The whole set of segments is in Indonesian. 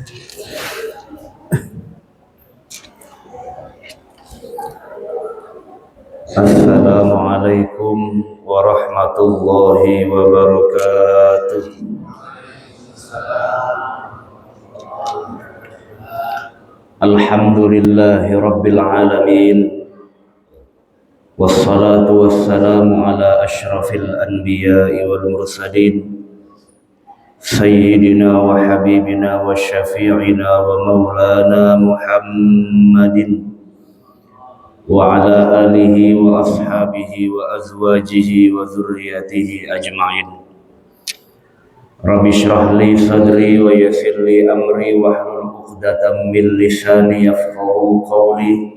Assalamualaikum warahmatullahi wabarakatuh. Alhamdulillahi rabbil alamin. Wassalatu wassalamu ala ashrafil anbiya'i wal mursalin, sayyidina wa habibina wa syafi'ina wa maulana Muhammadin wa ala alihi wa ashabihi wa azwajihi wa zurriyatihi ajma'in. Rabbi shrah li sadri wa yassir li amri wahlul 'uqdatam min lisani yafqahu qawli.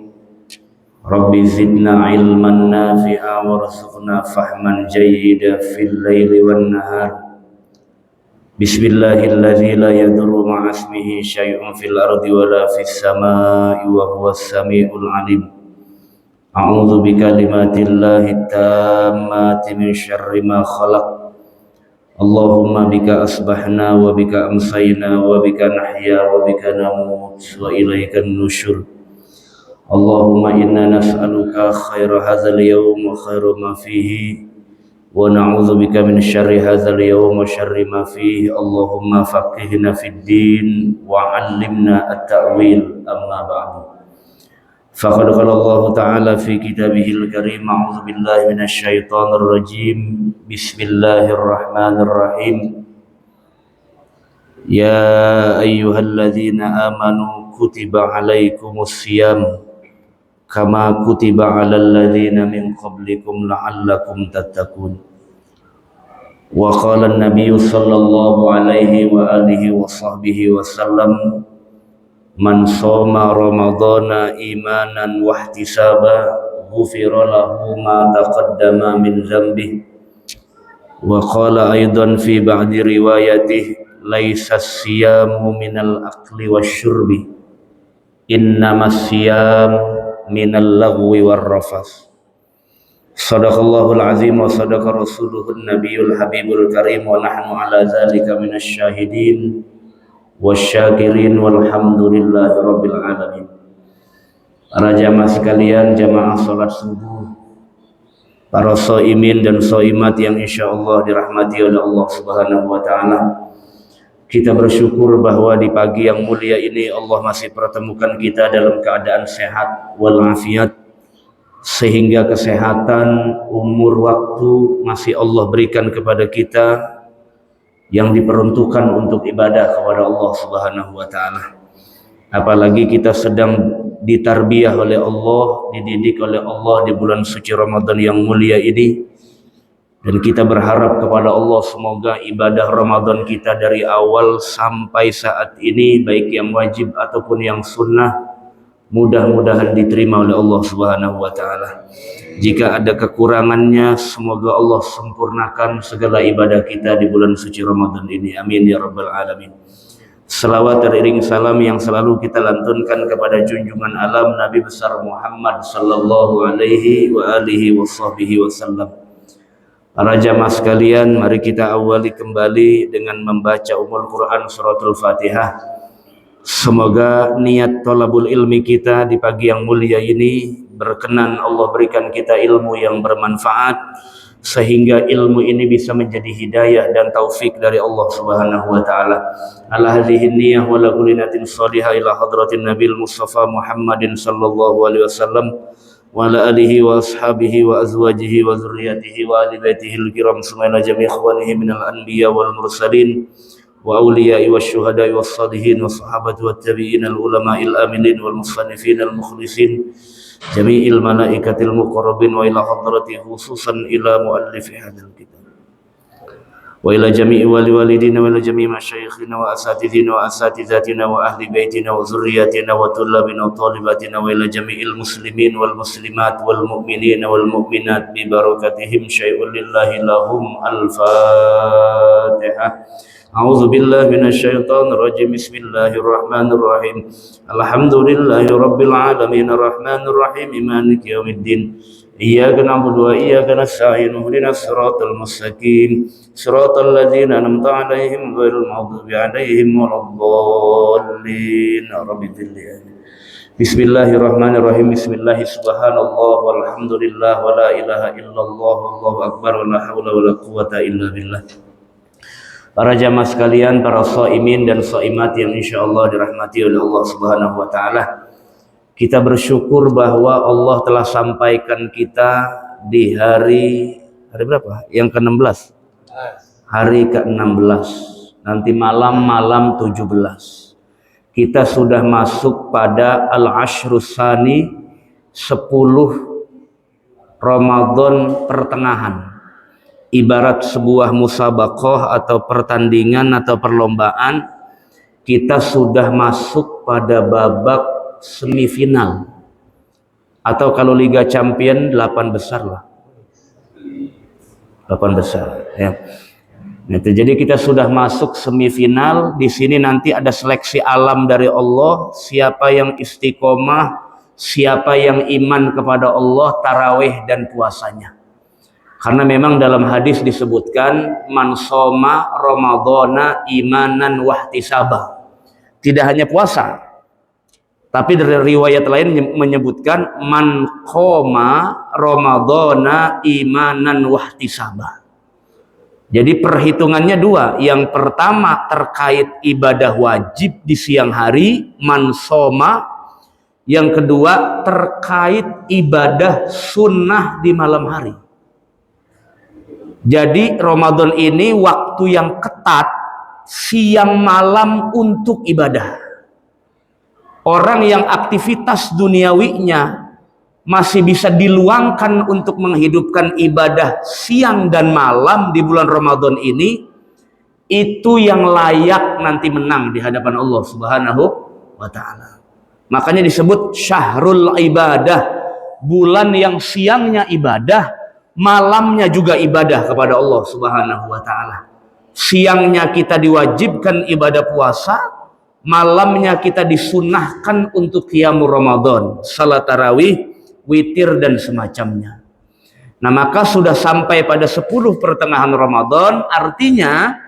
Rabbi zidna ilman nafi'a warzuqna fahman jayyida fil laili wan nahar. Bismillahilladzi la yadurru ma'a ismihi syai'un fil ardi wala fis samaa'i wa huwas samiul 'alim. A'udzu bikalimatillahi tammati min syarri ma khalaq. Allahumma bika asbahna wa bika amsayna wa bika nahya wa bika namut wa ilaikan nusyur. Allahumma inna nas'aluka khaira hadzal yawm wa khaira ma fihi wa na'udzu bika min syarri hadzal yawm wa syarri ma fihi. Allahumma faqihna fid din wa 'allimna at-ta'wil. Amma ba'du. Faqad qala Allah Ta'ala fi kitabihil karim. A'udzu billahi minasy syaithanir rajim. Bismillahirrahmanirrahim. Ya ayyuhalladzina amanu kutiba 'alaikumus syiyam kama kutiba 'alal ladzina min qablikum la'allakum tattaqun. Wa qala an-nabiy sallallahu alaihi wa alihi wa sahbihi wasallam, man shoma ramadhana imanan wahtisaba ghufira lahu ma taqaddama min dzambihi. Wa qala aidan fi ba'di riwayatihi, laisa as-siyamu minal akli wasyurbi, innamas siyam minal lagwi warrafas. Sadaqallahul azim wa sadaqa rasuluhun nabiyul habibul karim wa nahnu ala zalika minasy syahidin wasyakirin walhamdulillahi rabbil alamin. Para jamaah sekalian, jamaah salat subuh, para shaimin dan shaimat yang insyaallah dirahmati oleh Allah Subhanahu wa taala. Kita bersyukur bahwa di pagi yang mulia ini Allah masih pertemukan kita dalam keadaan sehat walafiat, sehingga kesehatan, umur, waktu masih Allah berikan kepada kita yang diperuntukkan untuk ibadah kepada Allah Subhanahu wa taala. Apalagi kita sedang ditarbiyah oleh Allah, dididik oleh Allah di bulan suci Ramadan yang mulia ini. Dan kita berharap kepada Allah semoga ibadah Ramadan kita dari awal sampai saat ini, baik yang wajib ataupun yang sunnah, mudah-mudahan diterima oleh Allah Subhanahu wa taala. Jika ada kekurangannya, semoga Allah sempurnakan segala ibadah kita di bulan suci Ramadan ini. Amin ya rabbal alamin. Selawat teriring salam yang selalu kita lantunkan kepada junjungan alam Nabi besar Muhammad sallallahu alaihi wa alihi washabbihi wasallam. Para jamaah sekalian, mari kita awali kembali dengan membaca Ummul Quran suratul Fatihah. Semoga niat thalabul ilmi kita di pagi yang mulia ini berkenan Allah berikan kita ilmu yang bermanfaat, sehingga ilmu ini bisa menjadi hidayah dan taufik dari Allah Subhanahu wa taala. Ala hadhihi niyyah wa la kulinatin shalihah ila hadratin Nabil Mustafa Muhammadin sallallahu alaihi wasallam wa ala alihi wa ashabihi wa azwajihi wa zurriyyatihi wa ali baitihil kiram summa jami' ikhwanihi minal anbiya wal mursalin wa awliya'i wasyuhada'i wassalihin wa sahabati wat tabi'in al ulama'il amilin wal musannifin al mukhlisin jami'il malaikatil muqarrabin wa ila hadrati khususan ila muallifi hadzal kitab wa ila jami'i wali walidina wa ila jami'i masyayikhina wa asatidina wa asatizatina wa ahli baitina wa zurriyatina wa tullabina wa talibatina wa ila jami'il muslimin wal muslimat wal mu'minina wal mu'minat bi barakatihim syai'un lillahi lahum al-fatihah. A'udzu billahi minasyaitonir rajim. Bismillahirrahmanirrahim. Alhamdulillahi rabbil alamin arrahmanir rahim maliki yaumiddin. Iyyaka na'budu wa iyyaka nasta'in. Ihdinas siratal mustaqim. Siratal ladzina an'amta 'alaihim ghairil maghdubi 'alaihim waladdallin. Bismillahirrahmanirrahim. Bismillahi subhanallah walhamdulillah wa la ilaha illallah wallahu akbar wa la haula wa la quwata illa billah. Para jamaah sekalian, para shaimin dan shaimat yang insyaallah dirahmati oleh Allah Subhanahu wa taala. Kita bersyukur bahwa Allah telah sampaikan kita di hari berapa? Yang ke-16. Hari ke-16. Nanti malam 17. Kita sudah masuk pada Al-Ashrus Tsani, 10 Ramadan pertengahan. Ibarat sebuah musabaqah atau pertandingan atau perlombaan, kita sudah masuk pada babak semifinal. Atau kalau Liga Champion 8 besar lah. 8 besar ya. Itu jadi kita sudah masuk semifinal. Di sini nanti ada seleksi alam dari Allah, siapa yang istiqomah, siapa yang iman kepada Allah, tarawih dan puasanya. Karena memang dalam hadis disebutkan man shoma ramadhana imanan wahtisaba. Tidak hanya puasa, tapi dari riwayat lain menyebutkan man qoma ramadhana imanan wahtisaba. Jadi perhitungannya dua. Yang pertama terkait ibadah wajib di siang hari, man shoma. Yang kedua terkait ibadah sunnah di malam hari. Jadi Ramadan ini waktu yang ketat, siang malam untuk ibadah. Orang yang aktivitas duniawinya masih bisa diluangkan untuk menghidupkan ibadah siang dan malam di bulan Ramadan ini, itu yang layak nanti menang di hadapan Allah Subhanahu wa taala. Makanya disebut syahrul ibadah, bulan yang siangnya ibadah, malamnya juga ibadah kepada Allah Subhanahu wa taala. Siangnya kita diwajibkan ibadah puasa, malamnya kita disunnahkan untuk qiyamul Ramadan, salat tarawih, witir dan semacamnya. Nah, maka sudah sampai pada 10 pertengahan Ramadan, artinya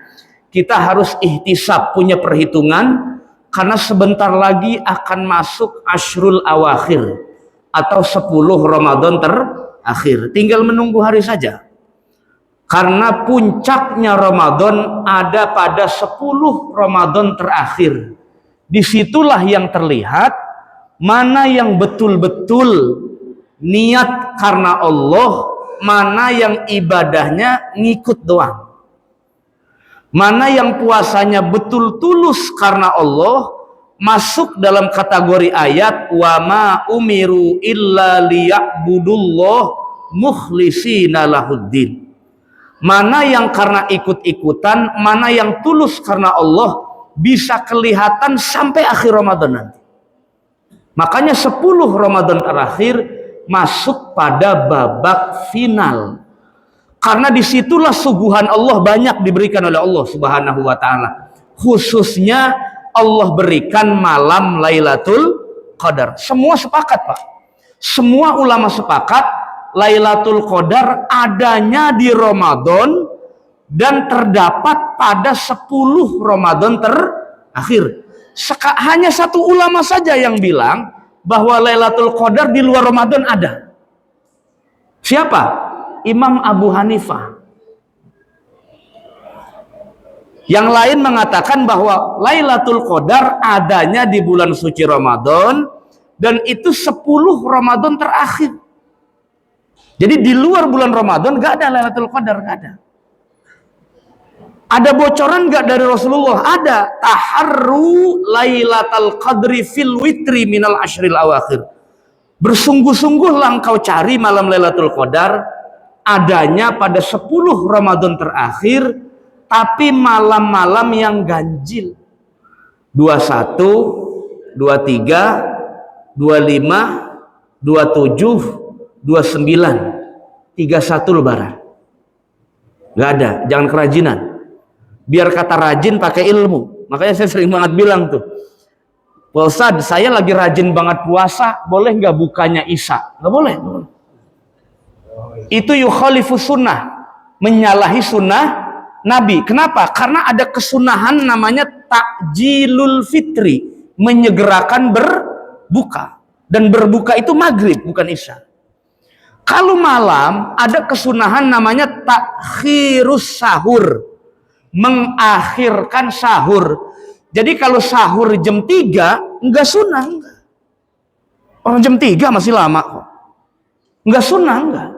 kita harus ihtisab, punya perhitungan, karena sebentar lagi akan masuk Ashrul Awakhir atau 10 Ramadan terakhir. Tinggal menunggu hari saja. Karena puncaknya Ramadan ada pada 10 Ramadan terakhir. Disitulah yang terlihat mana yang betul-betul niat karena Allah, mana yang ibadahnya ngikut doang. Mana yang puasanya betul tulus karena Allah, masuk dalam kategori ayat wa ma umiru illa liya'budullah mukhlishina lahuddin. Mana yang karena ikut-ikutan, mana yang tulus karena Allah, bisa kelihatan sampai akhir Ramadan nanti. Makanya 10 Ramadan terakhir masuk pada babak final. Karena disitulah suguhan Allah banyak diberikan oleh Allah Subhanahu wa ta'ala. Khususnya Allah berikan malam Lailatul Qadar. Semua sepakat, Pak. Semua ulama sepakat Lailatul Qadar adanya di Ramadan dan terdapat pada 10 Ramadan terakhir. Hanya satu ulama saja yang bilang bahwa Lailatul Qadar di luar Ramadan ada. Siapa? Imam Abu Hanifah. Yang lain mengatakan bahwa Lailatul Qadar adanya di bulan suci Ramadan dan itu 10 Ramadan terakhir. Jadi di luar bulan Ramadan gak ada Lailatul Qadar, gak ada. Ada bocoran gak dari Rasulullah? Ada. Taharru Lailatul Qadri fil witri minal ashril awakhir. Bersungguh-sungguhlah engkau cari malam Lailatul Qadar adanya pada 10 Ramadan terakhir, tapi malam-malam yang ganjil. 21, 23, 25, 27, 29, 31 Lebaran. Gak ada, jangan kerajinan. Biar kata rajin pakai ilmu. Makanya saya sering banget bilang tuh, Pak Ustadz, saya lagi rajin banget puasa, boleh nggak bukanya Isya? Nggak boleh. Itu yukhalifus sunnah, menyalahi sunnah Nabi. Kenapa? Karena ada kesunahan namanya takjilul fitri, menyegerakan berbuka. Dan berbuka itu maghrib, bukan Isya. Kalau malam, ada kesunahan namanya takhirus sahur, mengakhirkan sahur. Jadi kalau sahur jam 3, enggak sunnah. Enggak. Orang jam 3 masih lama kok. Enggak sunnah, enggak.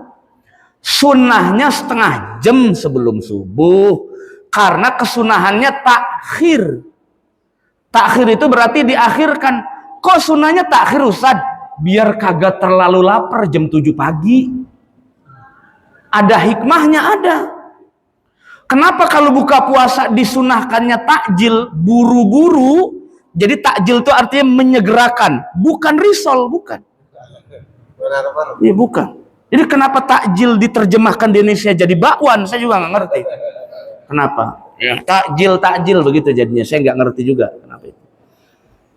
Sunnahnya setengah jam sebelum subuh. Karena kesunahannya takhir. Takhir itu berarti diakhirkan. Kok sunnahnya takhir, Ustaz? Biar kagak terlalu lapar jam 7 pagi. Ada hikmahnya, ada. Kenapa kalau buka puasa disunahkannya takjil, buru-buru? Jadi takjil itu artinya menyegerakan, bukan risol, bukan. Iya, bukan. Jadi kenapa takjil diterjemahkan di Indonesia jadi bakwan? Saya juga nggak ngerti. Kenapa? Ya, takjil begitu jadinya. Saya nggak ngerti juga kenapa itu.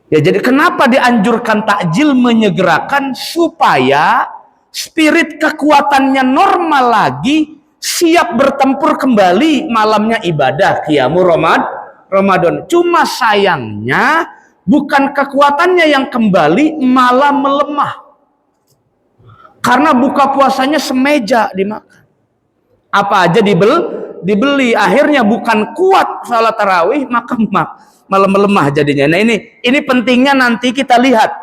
Ya, jadi kenapa dianjurkan takjil, menyegerakan supaya spirit kekuatannya normal lagi, siap bertempur kembali malamnya ibadah qiyamul Ramadan. Cuma sayangnya bukan kekuatannya yang kembali, malah melemah. Karena buka puasanya semeja dimakan. Apa aja dibeli. Akhirnya bukan kuat salat tarawih, maka malah melemah jadinya. Nah ini pentingnya nanti kita lihat.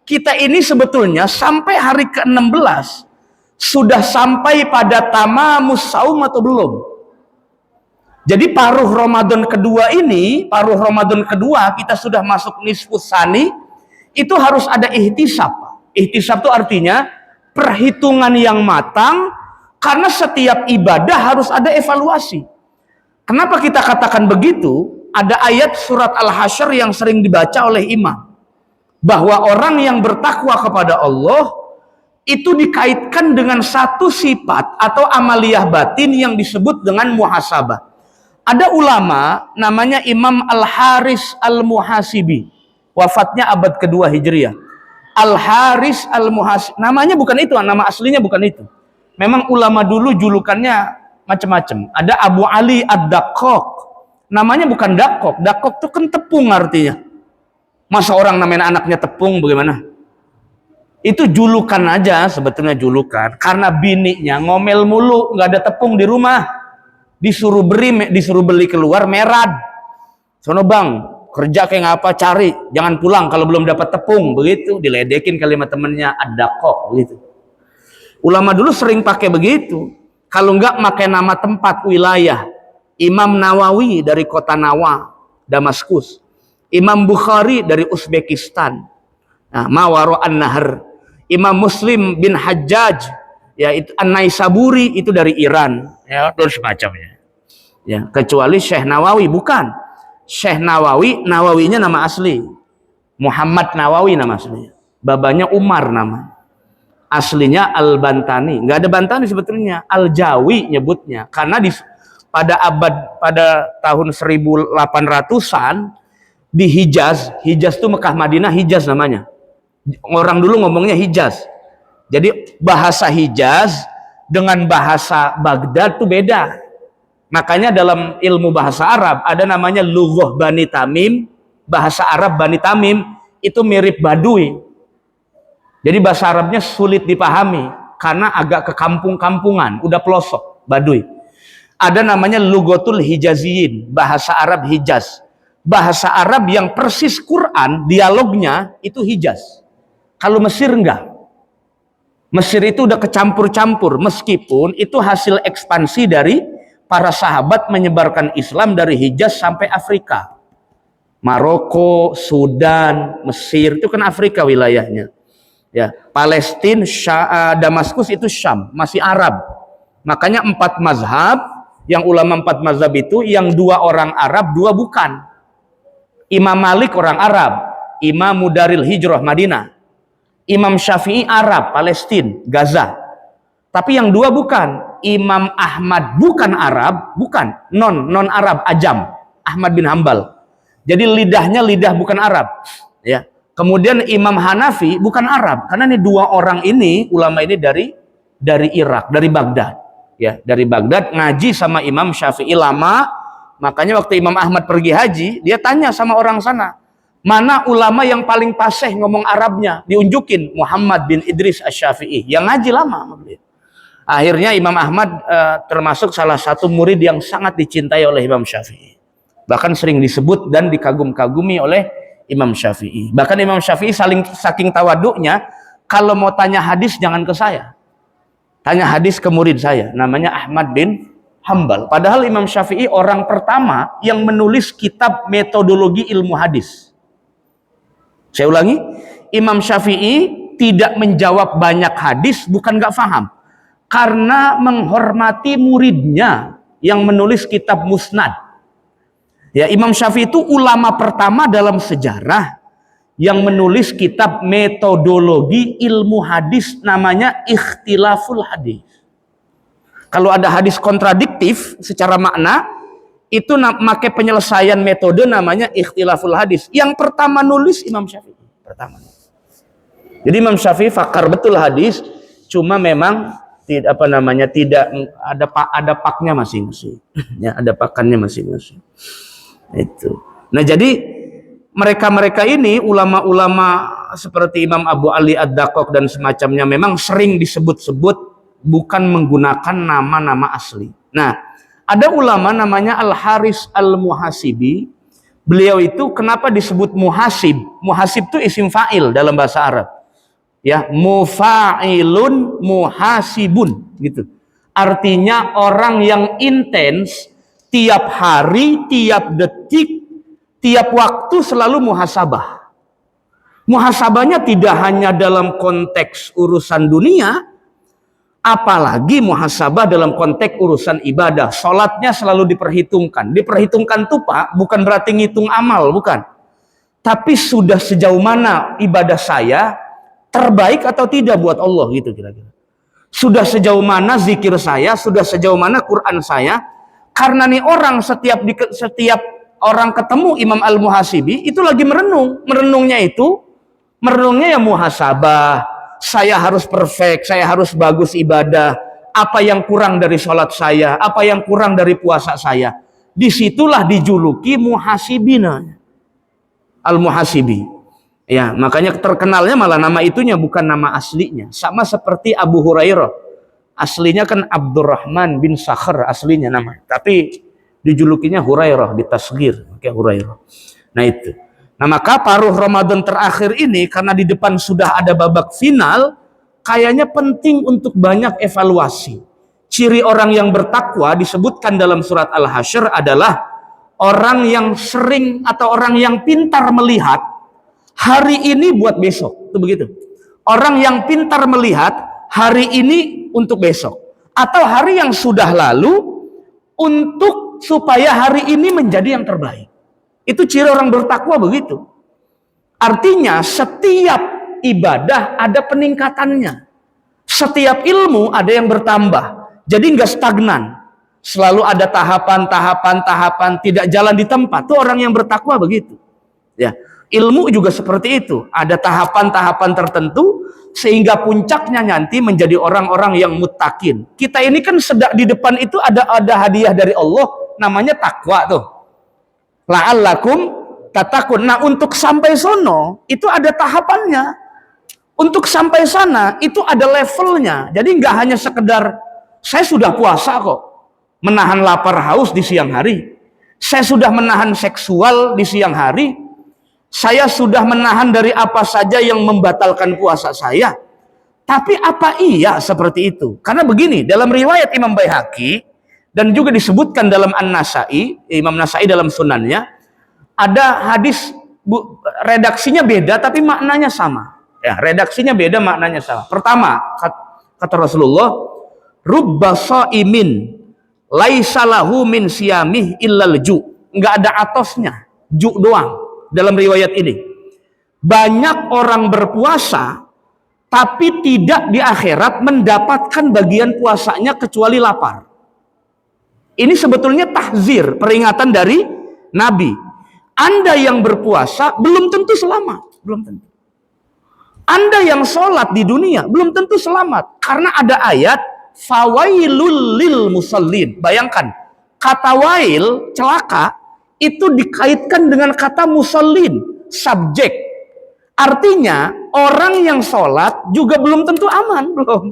Kita ini sebetulnya sampai hari ke-16 sudah sampai pada tamamus saum atau belum? Jadi paruh Ramadan kedua ini, kita sudah masuk nisfus tsani, itu harus ada ihtisab. Ihtisab itu artinya perhitungan yang matang, karena setiap ibadah harus ada evaluasi. Kenapa kita katakan begitu? Ada ayat surat Al-Hasyr yang sering dibaca oleh imam, bahwa orang yang bertakwa kepada Allah itu dikaitkan dengan satu sifat atau amaliyah batin yang disebut dengan muhasabah. Ada ulama namanya Imam Al-Haris Al-Muhasibi, wafatnya abad kedua Hijriah. Al-Haris Al-Muhasibi, namanya bukan itu, nama aslinya bukan itu. Memang ulama dulu julukannya macam-macam. Ada Abu Ali Ad-Daqqaq, namanya bukan Daqqaq. Daqqaq itu kan tepung artinya. Masa orang namain anaknya tepung, bagaimana? Itu julukan aja, sebetulnya julukan. Karena bininya ngomel mulu, nggak ada tepung di rumah. Disuruh beli keluar merad. Sono bang, kerja kayak ngapa, cari, jangan pulang kalau belum dapat tepung, begitu. Diledekin kalimat temennya, ada kok, begitu. Ulama dulu sering pakai begitu. Kalau enggak pakai nama tempat, wilayah. Imam Nawawi dari kota Nawa, Damaskus. Imam Bukhari dari Uzbekistan, nah, Mawaro An-Nahr. Imam Muslim bin Hajjaj, ya itu An-Naisaburi, itu dari Iran, ya terus semacamnya. Ya, kecuali Syekh Nawawi, bukan. Syekh Nawawi, Nawawinya nama asli. Muhammad Nawawi nama aslinya. Babanya Umar nama. Aslinya Al-Bantani. Nggak ada Bantani sebetulnya. Al-Jawi nyebutnya. Karena pada tahun 1800-an di Hijaz itu Mekah Madinah, Hijaz namanya. Orang dulu ngomongnya Hijaz. Jadi bahasa Hijaz dengan bahasa Baghdad itu beda. Makanya dalam ilmu bahasa Arab ada namanya lughah Bani Tamim, bahasa Arab Bani Tamim itu mirip Badui. Jadi bahasa Arabnya sulit dipahami karena agak ke kampung-kampungan, udah pelosok, Badui. Ada namanya lughatul Hijaziyin, bahasa Arab Hijaz. Bahasa Arab yang persis Quran, dialognya itu Hijaz. Kalau Mesir enggak. Mesir itu udah kecampur-campur, meskipun itu hasil ekspansi dari para sahabat menyebarkan Islam dari Hijaz sampai Afrika. Maroko, Sudan, Mesir, itu kan Afrika wilayahnya. Ya, Palestina, Damaskus itu Syam, masih Arab. Makanya 4 mazhab, yang ulama 4 mazhab itu, yang 2 orang Arab, 2 bukan. Imam Malik orang Arab, Imam Mudaril Hijrah Madinah. Imam Syafi'i Arab, Palestina, Gaza. Tapi yang 2 bukan. Imam Ahmad bukan Arab, bukan non Arab, ajam. Ahmad bin Hambal. Jadi lidahnya lidah bukan Arab, ya. Kemudian Imam Hanafi bukan Arab, karena ini dua orang ini, ulama ini dari Irak, dari Baghdad, ya, dari Baghdad, ngaji sama Imam Syafi'i lama. Makanya waktu Imam Ahmad pergi haji, dia tanya sama orang sana, mana ulama yang paling fasih ngomong Arabnya? Diunjukin Muhammad bin Idris Asy-Syafi'i, yang ngaji lama. Akhirnya Imam Ahmad termasuk salah satu murid yang sangat dicintai oleh Imam Syafi'i. Bahkan sering disebut dan dikagum-kagumi oleh Imam Syafi'i. Bahkan Imam Syafi'i saking tawaduknya, kalau mau tanya hadis jangan ke saya. Tanya hadis ke murid saya, namanya Ahmad bin Hambal. Padahal Imam Syafi'i orang pertama yang menulis kitab metodologi ilmu hadis. Saya ulangi, Imam Syafi'i tidak menjawab banyak hadis bukan gak paham. Karena menghormati muridnya yang menulis kitab Musnad. Ya, Imam Syafi'i itu ulama pertama dalam sejarah yang menulis kitab metodologi ilmu hadis, namanya Ikhtilaful Hadis. Kalau ada hadis kontradiktif secara makna, itu pakai penyelesaian metode namanya Ikhtilaful Hadis. Yang pertama nulis Imam Syafi'i. Pertama. Jadi Imam Syafi'i fakar betul hadis, cuma memang tidak ada paknya masing-masing. Ya, ada pakannya masing-masing. Itu. Nah, jadi mereka-mereka ini ulama-ulama seperti Imam Abu Ali Ad-Daqqaq dan semacamnya memang sering disebut-sebut bukan menggunakan nama-nama asli. Nah, ada ulama namanya Al-Haris Al-Muhasibi. Beliau itu kenapa disebut muhasib? Muhasib itu isim fa'il dalam bahasa Arab. Ya, mufa'ilun muhasibun gitu. Artinya orang yang intens tiap hari, tiap detik, tiap waktu selalu muhasabah. Muhasabahnya tidak hanya dalam konteks urusan dunia, apalagi muhasabah dalam konteks urusan ibadah. Sholatnya selalu diperhitungkan. Diperhitungkan tuh Pak, bukan berarti ngitung amal, bukan. Tapi sudah sejauh mana ibadah saya terbaik atau tidak buat Allah gitu kira-kira. Sudah sejauh mana zikir saya, sudah sejauh mana Quran saya. Karena nih orang setiap orang ketemu Imam Al-Muhasibi itu lagi merenung. Merenungnya ya muhasabah. Saya harus perfect, saya harus bagus ibadah. Apa yang kurang dari sholat saya, apa yang kurang dari puasa saya. Disitulah dijuluki muhasibina. Al-Muhasibi. Ya, makanya terkenalnya malah nama itunya bukan nama aslinya. Sama seperti Abu Hurairah. Aslinya kan Abdurrahman bin Sakhr aslinya nama. Tapi dijulukinya Hurairah, ditasghir kayak Hurairah. Nah itu. Nah maka paruh Ramadan terakhir ini karena di depan sudah ada babak final, kayaknya penting untuk banyak evaluasi. Ciri orang yang bertakwa disebutkan dalam surat Al-Hasyr adalah orang yang sering atau orang yang pintar melihat hari ini buat besok. Itu begitu. Orang yang pintar melihat hari ini untuk besok. Atau hari yang sudah lalu untuk supaya hari ini menjadi yang terbaik. Itu ciri orang bertakwa begitu. Artinya setiap ibadah ada peningkatannya. Setiap ilmu ada yang bertambah. Jadi nggak stagnan. Selalu ada tahapan, tidak jalan di tempat. Itu orang yang bertakwa begitu. Ya, ilmu juga seperti itu. Ada tahapan-tahapan tertentu sehingga puncaknya nanti menjadi orang-orang yang muttaqin. Kita ini kan sedang di depan itu ada hadiah dari Allah namanya takwa tuh. La'allakum tattaqun. Nah, untuk sampai sono itu ada tahapannya. Untuk sampai sana itu ada levelnya. Jadi nggak hanya sekedar saya sudah puasa kok, menahan lapar haus di siang hari. Saya sudah menahan seksual di siang hari. Saya sudah menahan dari apa saja yang membatalkan puasa saya. Tapi apa iya seperti itu? Karena begini, dalam riwayat Imam Baihaqi dan juga disebutkan dalam An-Nasai, Imam Nasai dalam sunannya, ada hadis redaksinya beda tapi maknanya sama. Ya, redaksinya beda maknanya sama. Pertama, kata Rasulullah, rubba shaimin laisa lahu min siyamih illal ju. Enggak ada atosnya, ju doang. Dalam riwayat ini banyak orang berpuasa tapi tidak di akhirat mendapatkan bagian puasanya kecuali lapar. Ini sebetulnya tahzir, peringatan nabi. Anda yang berpuasa belum tentu selamat, belum tentu. Anda yang sholat di dunia belum tentu selamat, karena ada ayat fawailul lil musallin. Bayangkan, kata wail, celaka, itu dikaitkan dengan kata musallin, subjek. Artinya orang yang sholat juga belum tentu aman, belum.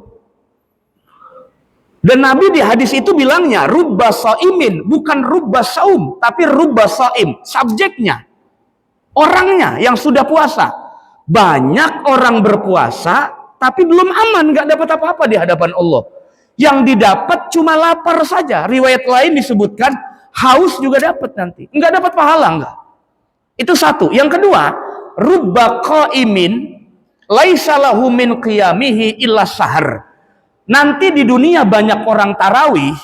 Dan Nabi di hadis itu bilangnya rubba shaimin, bukan rubba saum, tapi rubba shaim, subjeknya, orangnya yang sudah puasa. Banyak orang berpuasa tapi belum aman, nggak dapat apa-apa di hadapan Allah. Yang didapat cuma lapar saja. Riwayat lain disebutkan haus juga dapat nanti, nggak dapat pahala, nggak. Itu satu. Yang kedua, rubba qaimin laisa lahu min qiyamihi illa sahar. Nanti di dunia banyak orang tarawih,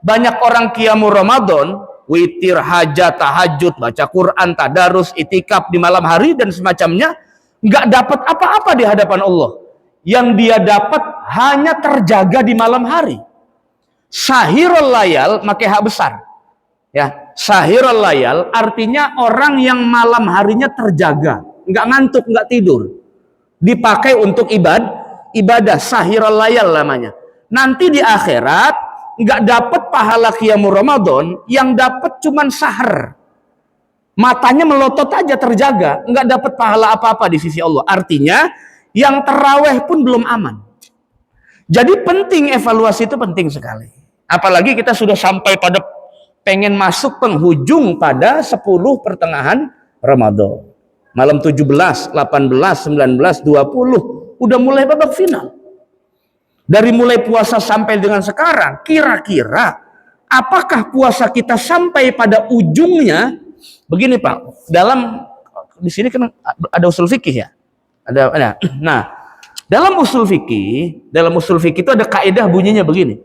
banyak orang qiyamul Ramadan, witir, hajat, tahajud, baca Quran, tadarus, itikaf di malam hari dan semacamnya, nggak dapat apa-apa di hadapan Allah. Yang dia dapat hanya terjaga di malam hari. Sahirul layal, pakai hak besar. Ya, sahirul layal artinya orang yang malam harinya terjaga, nggak ngantuk, nggak tidur. Dipakai untuk ibadah, sahirul layal namanya. Nanti di akhirat nggak dapat pahala qiyamul Ramadan, yang dapat cuman sahar. Matanya melotot aja terjaga, nggak dapat pahala apa-apa di sisi Allah. Artinya yang terawih pun belum aman. Jadi penting, evaluasi itu penting sekali. Apalagi kita sudah sampai pada pengen masuk penghujung pada 10 pertengahan Ramadan. Malam 17, 18, 19, 20 udah mulai babak final. Dari mulai puasa sampai dengan sekarang, kira-kira apakah puasa kita sampai pada ujungnya? Begini Pak, di sini kan ada usul fikih ya. Ada. Nah, dalam usul fikih itu ada kaidah bunyinya begini.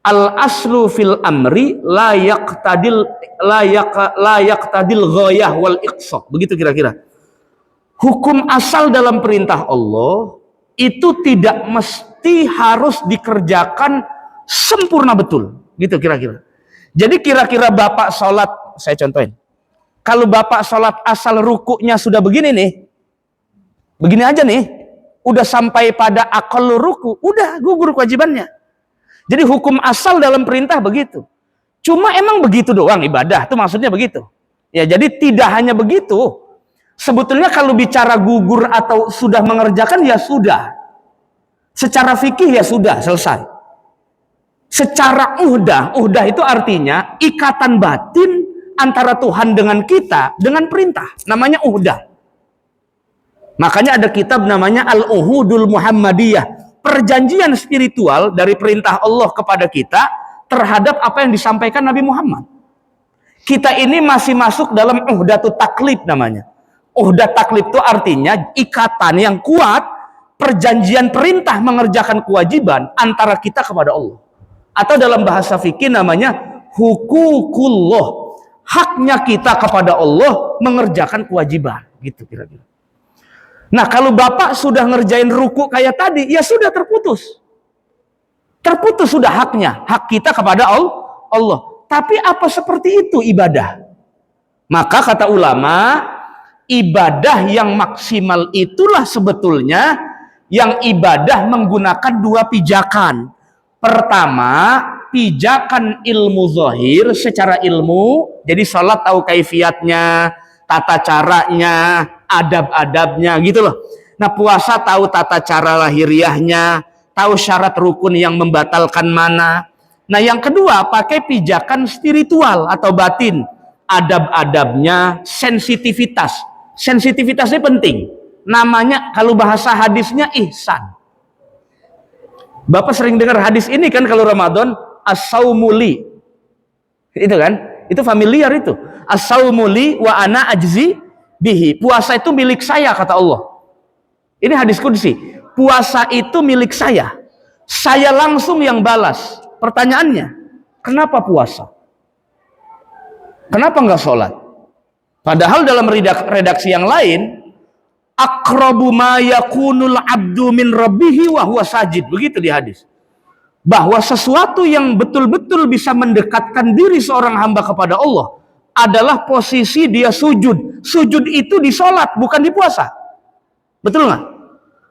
Al aslu fil amri la yaqtadil ghayah wal iqsa. Begitu kira-kira. Hukum asal dalam perintah Allah itu tidak mesti harus dikerjakan sempurna betul. Gitu kira-kira. Jadi kira-kira Bapak sholat, saya contohin. Kalau Bapak sholat asal rukuknya sudah begini nih, begini aja nih, udah sampai pada aqallu ruku, udah gugur kewajibannya. Jadi hukum asal dalam perintah begitu. Cuma emang begitu doang ibadah, itu maksudnya begitu. Ya, jadi tidak hanya begitu. Sebetulnya kalau bicara gugur atau sudah mengerjakan ya sudah. Secara fikih ya sudah selesai. Secara uhdah itu artinya ikatan batin antara Tuhan dengan kita dengan perintah, namanya uhdah. Makanya ada kitab namanya Al-Uhudul Muhammadiyah, perjanjian spiritual dari perintah Allah kepada kita terhadap apa yang disampaikan Nabi Muhammad. Kita ini masih masuk dalam uhdatu taklif namanya. Uhdah taklif itu artinya ikatan yang kuat, perjanjian perintah mengerjakan kewajiban antara kita kepada Allah. Atau dalam bahasa fikih namanya hukukullah. Haknya kita kepada Allah mengerjakan kewajiban, gitu kira-kira. Nah, kalau Bapak sudah ngerjain ruku kayak tadi, ya sudah terputus. Terputus sudah haknya, hak kita kepada Allah. Tapi apa seperti itu ibadah? Maka kata ulama, ibadah yang maksimal itulah sebetulnya yang ibadah menggunakan 2 pijakan. Pertama, pijakan ilmu zahir secara ilmu, jadi sholat tahu kaifiatnya, tata caranya, adab-adabnya gitu loh. Nah, puasa tahu tata cara lahiriahnya, tahu syarat rukun yang membatalkan mana. Nah, yang kedua pakai pijakan spiritual atau batin, adab-adabnya, sensitivitas. Sensitivitasnya penting. Namanya kalau bahasa hadisnya ihsan. Bapak sering dengar hadis ini kan kalau Ramadan, as-saumuli. Itu kan? Itu familiar itu. As-saumuli wa ana ajzi bihi. Puasa itu milik saya kata Allah. Ini hadis qudsi. Puasa itu milik saya. Saya langsung yang balas. Pertanyaannya, kenapa puasa? Kenapa enggak sholat? Padahal dalam redaksi yang lain, aqrabu ma yakunul abdu min rabbihi wa huwa sajid. Begitu di hadis. Bahwa sesuatu yang betul-betul bisa mendekatkan diri seorang hamba kepada Allah adalah posisi dia sujud. Sujud itu di sholat, bukan di puasa. Betul nggak?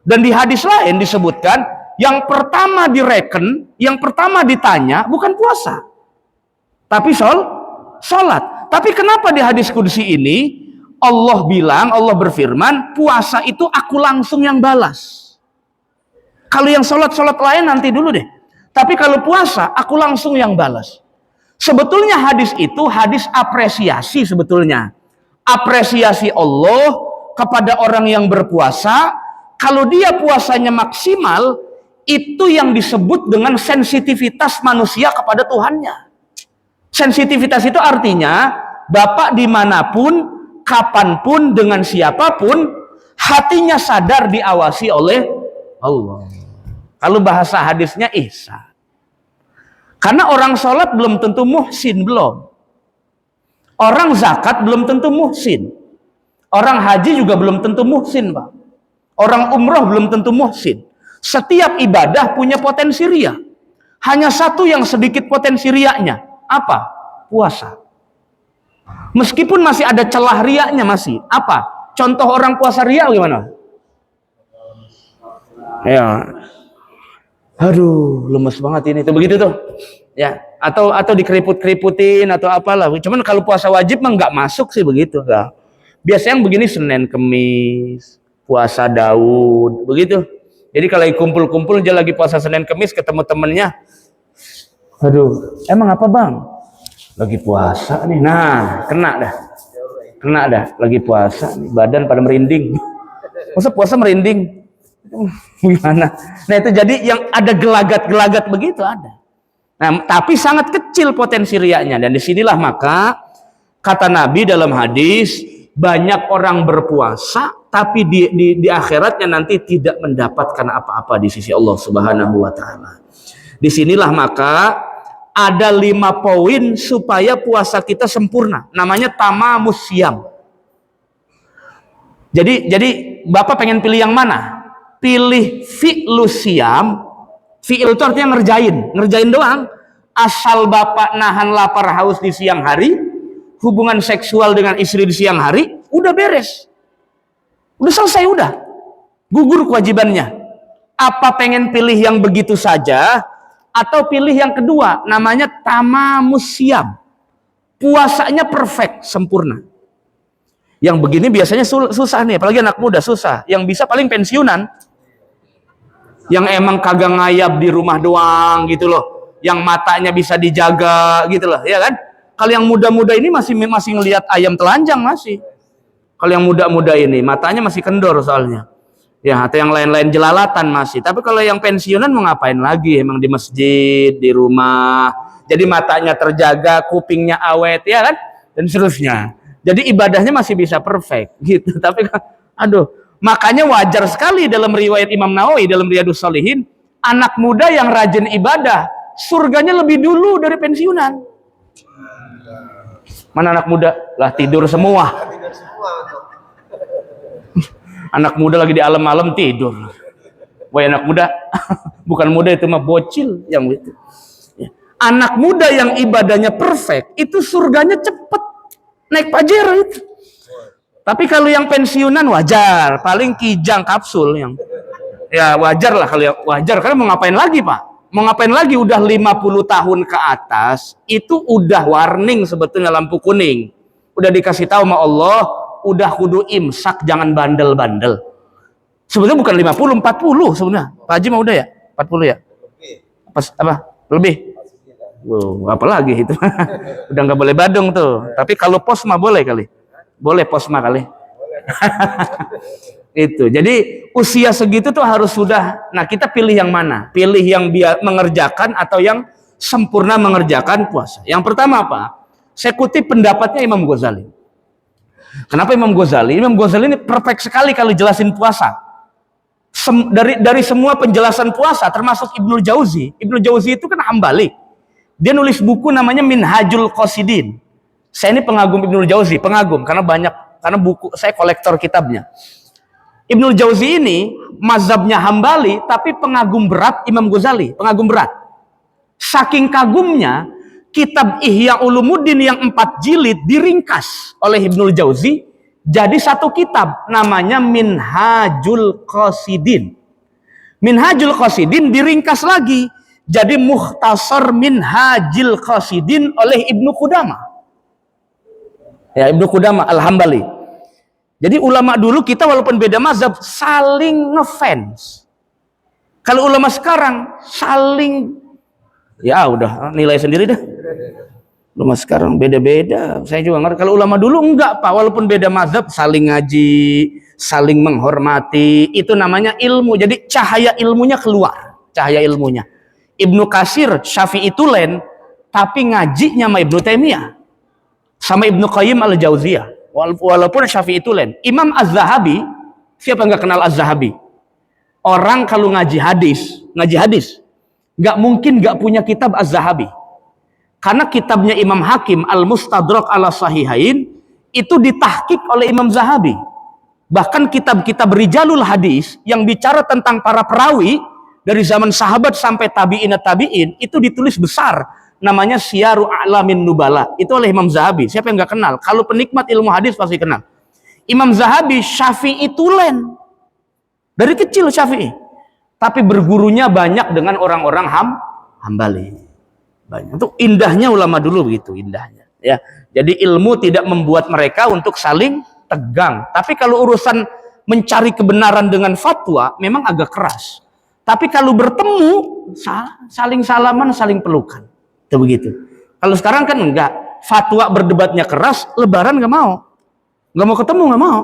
Dan di hadis lain disebutkan, yang pertama direken, yang pertama ditanya, bukan puasa. Tapi sholat. Tapi kenapa di hadis qudsi ini, Allah bilang, Allah berfirman, puasa itu aku langsung yang balas. Kalau yang sholat lain nanti dulu deh. Tapi kalau puasa, aku langsung yang balas. Sebetulnya hadis itu hadis apresiasi sebetulnya. Apresiasi Allah kepada orang yang berpuasa. Kalau dia puasanya maksimal, itu yang disebut dengan sensitivitas manusia kepada Tuhannya. Sensitivitas itu artinya, Bapak dimanapun, kapanpun, dengan siapapun, hatinya sadar diawasi oleh Allah. Kalau bahasa hadisnya ihsan. Karena orang sholat belum tentu muhsin, belum. Orang zakat belum tentu muhsin. Orang haji juga belum tentu muhsin, Pak. Orang umroh belum tentu muhsin. Setiap ibadah punya potensi riya. Hanya satu yang sedikit potensi riyanya. Apa? Puasa. Meskipun masih ada celah riyanya masih. Apa? Contoh orang puasa riya gimana? Ya. Aduh, lemes banget ini. Tuh begitu tuh. Ya, atau dikeriput-keriputin atau apalah. Cuman kalau puasa wajib mah nggak masuk sih begitu, enggak. Biasanya yang begini Senin Kemis, puasa Daud, begitu. Jadi kalau kumpul-kumpul dia lagi puasa Senin Kemis ketemu temennya. Aduh, emang apa, Bang? Lagi puasa nih. Nah, kena dah lagi puasa nih, badan pada merinding. Masa puasa merinding? Gimana? Nah itu jadi yang ada gelagat-gelagat begitu ada. Nah tapi sangat kecil potensi riyanya. Dan disinilah maka kata Nabi dalam hadis, banyak orang berpuasa tapi di akhiratnya nanti tidak mendapatkan apa-apa di sisi Allah Subhanahu wa taala. Disinilah maka ada 5 poin supaya puasa kita sempurna. Namanya tamamus syam. Jadi Bapak pengen pilih yang mana? Pilih fi'lu syam. Fi'il itu artinya ngerjain doang. Asal Bapak nahan lapar haus di siang hari, hubungan seksual dengan istri di siang hari, udah beres. Udah selesai, udah. Gugur kewajibannya. Apa pengen pilih yang begitu saja? Atau pilih yang kedua, namanya tamamus syam. Puasanya perfect, sempurna. Yang begini biasanya susah nih, apalagi anak muda susah. Yang bisa paling pensiunan. Yang emang kagak ngayap di rumah doang gitu loh. Yang matanya bisa dijaga gitu loh, ya kan? Kalau yang muda-muda ini masih ngelihat ayam telanjang masih. Kalau yang muda-muda ini matanya masih kendor soalnya. Ya, atau yang lain-lain jelalatan masih. Tapi kalau yang pensiunan mau ngapain lagi? Emang di masjid, di rumah. Jadi matanya terjaga, kupingnya awet, ya kan? Dan seterusnya. Jadi ibadahnya masih bisa perfect gitu. Tapi aduh, makanya wajar sekali dalam riwayat Imam Nawawi dalam Riyadhus Shalihin, anak muda yang rajin ibadah, surganya lebih dulu dari pensiunan. Mana anak muda? Lah tidur semua. Anak muda lagi di alam-alam tidur. Wah anak muda, bukan muda itu mah bocil yang itu. Anak muda yang ibadahnya perfect, itu surganya cepet. Naik pajero itu. Tapi kalau yang pensiunan wajar, paling kijang kapsul yang. Ya wajar lah kalau ya, wajar. Karena mau ngapain lagi Pak? Mau ngapain lagi udah 50 tahun ke atas, itu udah warning sebetulnya lampu kuning. Udah dikasih tahu sama Allah, udah kudu imsak, jangan bandel-bandel. Sebetulnya bukan 50, 40 sebenarnya. Pak Haji mah udah ya? 40 ya? Pas apa? Lebih? Wow, apalagi itu. Udah nggak boleh badung tuh. Tapi kalau pos mah boleh kali. Boleh pos mah kali. Itu. Jadi usia segitu tuh harus sudah. Nah, kita pilih yang mana? Pilih yang mengerjakan atau yang sempurna mengerjakan puasa. Yang pertama apa? Saya kutip pendapatnya Imam Ghazali. Kenapa Imam Ghazali? Imam Ghazali ini perfect sekali kalau jelasin puasa. Dari semua penjelasan puasa, termasuk Ibnu Jauzi. Ibnu Jauzi itu kan Hambali. Dia nulis buku namanya Minhajul Qasidin. Saya ini pengagum Ibnu Jauzi, pengagum karena buku saya kolektor kitabnya. Ibnu Jauzi ini mazhabnya Hambali, tapi pengagum berat Imam Ghazali, pengagum berat. Saking kagumnya, kitab Ihya Ulumuddin yang 4 jilid diringkas oleh Ibnul Jauzi jadi satu kitab, namanya Minhajul Qasidin. Minhajul Qasidin diringkas lagi jadi Mukhtasar Minhajil Qasidin oleh Ibnu Qudamah. Ya, Ibnu Qudamah Al-Hambali. Jadi ulama dulu kita walaupun beda mazhab saling ngefans. Kalau ulama sekarang saling, ya udah nilai sendiri dah. Ulama sekarang beda-beda. Saya juga ngerti. Kalau ulama dulu enggak, Pak. Walaupun beda mazhab saling ngaji, saling menghormati. Itu namanya ilmu. Jadi cahaya ilmunya keluar. Cahaya ilmunya. Ibnu Katsir, Syafi'i Tulen, tapi ngajinya sama Ibnu Taimiyah. Sama Ibnu Qayyim Al-Jauziyah. Walaupun Syafi'i Tulen. Imam Az-Zahabi, siapa nggak kenal Az-Zahabi? Orang kalau ngaji hadis, nggak mungkin nggak punya kitab Az-Zahabi. Karena kitabnya Imam Hakim Al-Mustadrak ala Sahihain itu ditahqiq oleh Imam Zahabi. Bahkan kitab-kitab Rijalul Hadis yang bicara tentang para perawi dari zaman sahabat sampai tabi'in itu ditulis besar. Namanya Syiaru A'lamin Nubala. Itu oleh Imam Zahabi. Siapa yang nggak kenal? Kalau penikmat ilmu hadis pasti kenal. Imam Zahabi Syafi'i Tulen. Dari kecil Syafi'i. Tapi bergurunya banyak dengan orang-orang Hambali. Banyak. Itu indahnya ulama dulu begitu, indahnya. Ya. Jadi ilmu tidak membuat mereka untuk saling tegang. Tapi kalau urusan mencari kebenaran dengan fatwa memang agak keras. Tapi kalau bertemu saling salaman, saling pelukan. Itu begitu. Kalau sekarang kan enggak. Fatwa berdebatnya keras, lebaran nggak mau. Nggak mau ketemu, nggak mau.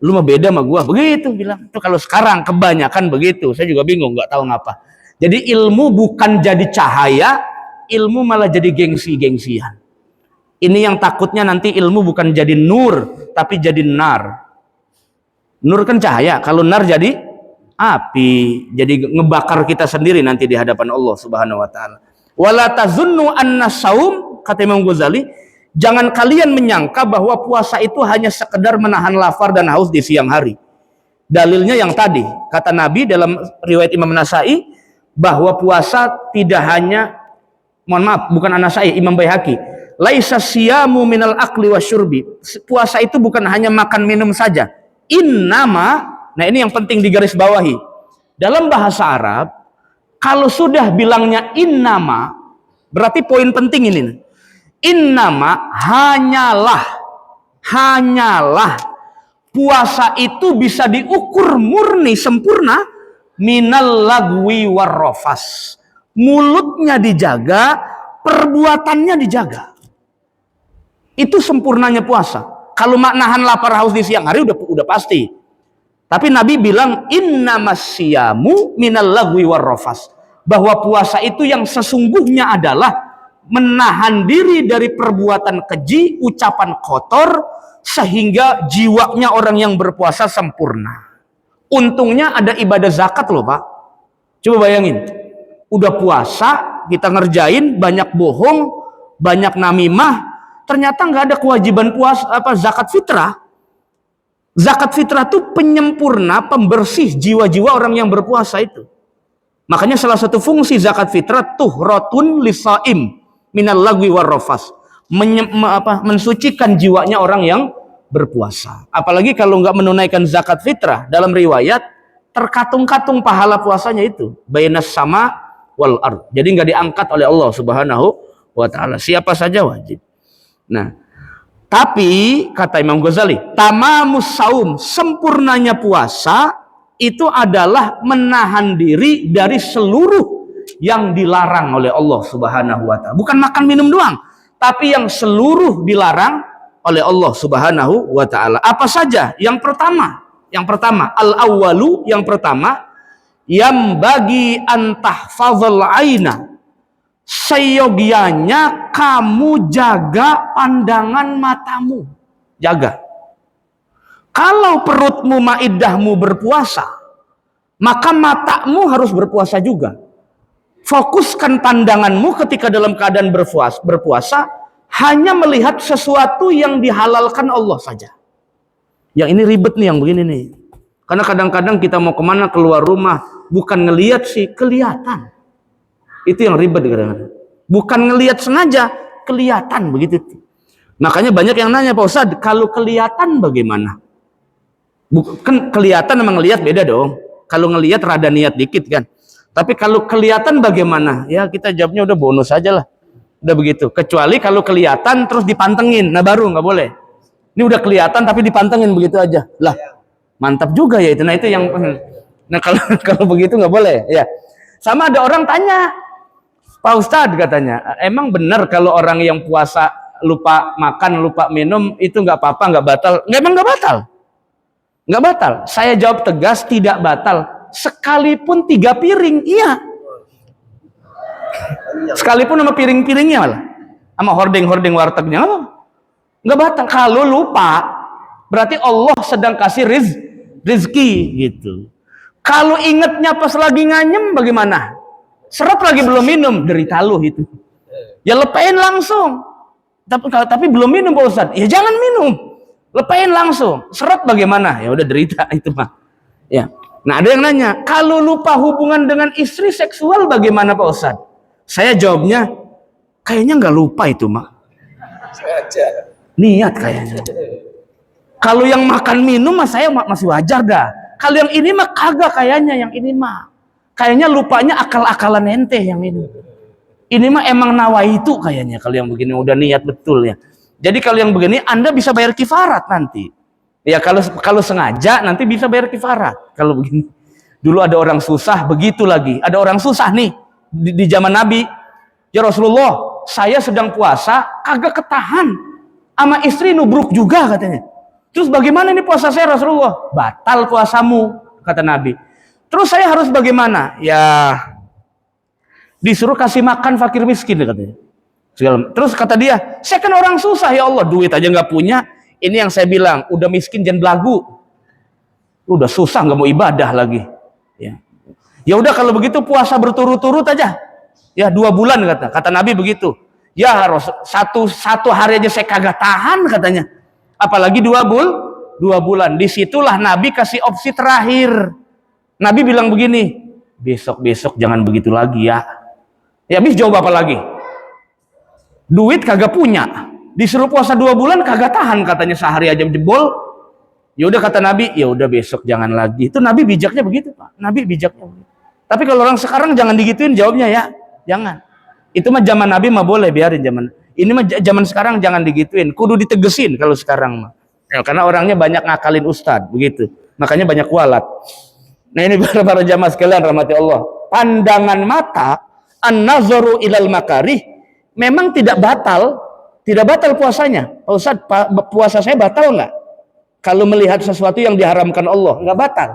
Lu mah beda sama gua, begitu bilang. Itu kalau sekarang kebanyakan begitu. Saya juga bingung, nggak tahu ngapa. Jadi ilmu bukan jadi cahaya, ilmu malah jadi gengsi-gengsian. Ini yang takutnya nanti ilmu bukan jadi nur, tapi jadi nar. Nur kan cahaya, kalau nar jadi api, jadi ngebakar kita sendiri nanti di hadapan Allah Subhanahu wa taala. Wala tazunnu anna saum, kata Imam Ghazali, jangan kalian menyangka bahwa puasa itu hanya sekedar menahan lapar dan haus di siang hari. Dalilnya yang tadi, kata Nabi dalam riwayat Imam Nasai, bahwa puasa tidak hanya, mohon maaf, bukan An-Nasai, Imam Baihaqi, laisa siyamu minal akli wasyurbi. Puasa itu bukan hanya makan minum saja. Innama, nah ini yang penting digarisbawahi. Dalam bahasa Arab, kalau sudah bilangnya innama, berarti poin penting ini. Innama, hanyalah puasa itu bisa diukur murni sempurna minal lagwi warrofas. Mulutnya dijaga, perbuatannya dijaga. Itu sempurnanya puasa. Kalau nahan lapar haus di siang hari udah pasti. Tapi Nabi bilang innamas siyamu minal lagwi warrofas. Bahwa puasa itu yang sesungguhnya adalah menahan diri dari perbuatan keji, ucapan kotor, sehingga jiwanya orang yang berpuasa sempurna. Untungnya ada ibadah zakat loh Pak. Coba bayangin, udah puasa, kita ngerjain, banyak bohong, banyak namimah, ternyata nggak ada kewajiban puasa zakat fitrah. Zakat fitrah itu penyempurna, pembersih jiwa-jiwa orang yang berpuasa itu. Makanya salah satu fungsi zakat fitrah tuhratun lisaim minal lagwi warrofas, mensucikan jiwanya orang yang berpuasa. Apalagi kalau nggak menunaikan zakat fitrah, dalam riwayat terkatung-katung pahala puasanya itu bainas sama wal ard. Jadi nggak diangkat oleh Allah Subhanahu wa taala. Siapa saja wajib. Nah, tapi kata Imam Ghazali, tamamus saum, sempurnanya puasa itu adalah menahan diri dari seluruh yang dilarang oleh Allah Subhanahu wa taala. Bukan makan minum doang, tapi yang seluruh dilarang oleh Allah Subhanahu wa taala. Apa saja? Yang pertama, al-awwalu, yang pertama, yang bagi antahfazal aina, seyogianya kamu jaga pandangan matamu. Jaga. Kalau perutmu maidahmu berpuasa, maka matamu harus berpuasa juga. Fokuskan pandanganmu ketika dalam keadaan berpuasa hanya melihat sesuatu yang dihalalkan Allah saja. Yang ini ribet nih, yang begini nih. Karena kadang-kadang kita mau kemana, keluar rumah, bukan ngelihat sih, kelihatan. Itu yang ribet kadang-kadang. Bukan ngelihat sengaja, kelihatan begitu. Makanya banyak yang nanya, Pak Ustadz, kalau kelihatan bagaimana? Bukan kelihatan sama ngelihat beda dong. Kalau ngelihat rada niat dikit kan. Tapi kalau kelihatan bagaimana? Ya kita jawabnya udah bonus aja lah. Udah begitu. Kecuali kalau kelihatan terus dipantengin, nah baru nggak boleh. Ini udah kelihatan tapi dipantengin begitu aja. Lah, mantap juga ya itu. Nah itu yang. Nah kalau begitu nggak boleh. Ya. Sama ada orang tanya, Pak Ustadz katanya, emang benar kalau orang yang puasa lupa makan, lupa minum itu nggak apa-apa, nggak batal? Emang nggak batal. Nggak batal. Saya jawab tegas, tidak batal. Sekalipun 3 piring, iya. Sekalipun sama piring-piringnya malah, sama hordeng-hordeng wartegnya, nggak batal. Kalau lupa, berarti Allah sedang kasih rizki gitu. Kalau ingetnya pas lagi nganyem, bagaimana? Seret lagi belum minum, derita lu itu. Ya lepain langsung. Tapi belum minum Pak Ustadz. Ya jangan minum. Lepain langsung. Seret bagaimana? Ya udah derita itu mah. Ya. Nah ada yang nanya, kalau lupa hubungan dengan istri seksual bagaimana Pak Ustadz? Saya jawabnya, kayaknya nggak lupa itu mah. Niat kayaknya. Kalau yang makan minum mah saya masih wajar dah. Kalau yang ini mah kagak kayaknya, yang ini mah. Kayaknya lupanya akal-akalan ente yang ini. Ini mah emang nawaitu kayaknya kalau yang begini udah niat betul ya. Jadi kalau yang begini Anda bisa bayar kifarat nanti. Ya kalau sengaja nanti bisa bayar kifarat. Kalau begini. Dulu ada orang susah begitu lagi. Ada orang susah nih di zaman Nabi. Ya Rasulullah, saya sedang puasa kagak ketahan. Sama istri nubruk juga katanya. Terus bagaimana ini puasa saya Rasulullah? Batal puasamu kata Nabi. Terus saya harus bagaimana? Ya disuruh kasih makan fakir miskin katanya. Terus kata dia, saya kan orang susah ya Allah, duit aja nggak punya. Ini yang saya bilang, udah miskin jangan belagu. Udah susah nggak mau ibadah lagi. Ya udah kalau begitu puasa berturut-turut aja. Ya 2 bulan kata Nabi begitu. Ya harus satu hari aja saya kagak tahan katanya. Apalagi 2 bulan. Disitulah Nabi kasih opsi terakhir. Nabi bilang begini, besok jangan begitu lagi ya. Ya habis jawab apa lagi? Duit kagak punya. Disuruh puasa 2 bulan kagak tahan katanya, sehari aja jebol. Ya udah kata Nabi, ya udah besok jangan lagi. Itu Nabi bijaknya begitu, Pak. Nabi bijaknya begitu. Tapi kalau orang sekarang jangan digituin jawabnya ya. Jangan. Itu mah zaman Nabi mah boleh, biarin zaman. Ini mah zaman sekarang jangan digituin. Kudu ditegesin kalau sekarang mah. Ya, karena orangnya banyak ngakalin ustadz begitu. Makanya banyak kualat. Nah ini para jamaah sekalian rahmati Allah. Pandangan mata an-nazaru ilal makarih memang tidak batal puasanya. Pak Ustaz, puasa saya batal nggak? Kalau melihat sesuatu yang diharamkan Allah, nggak batal.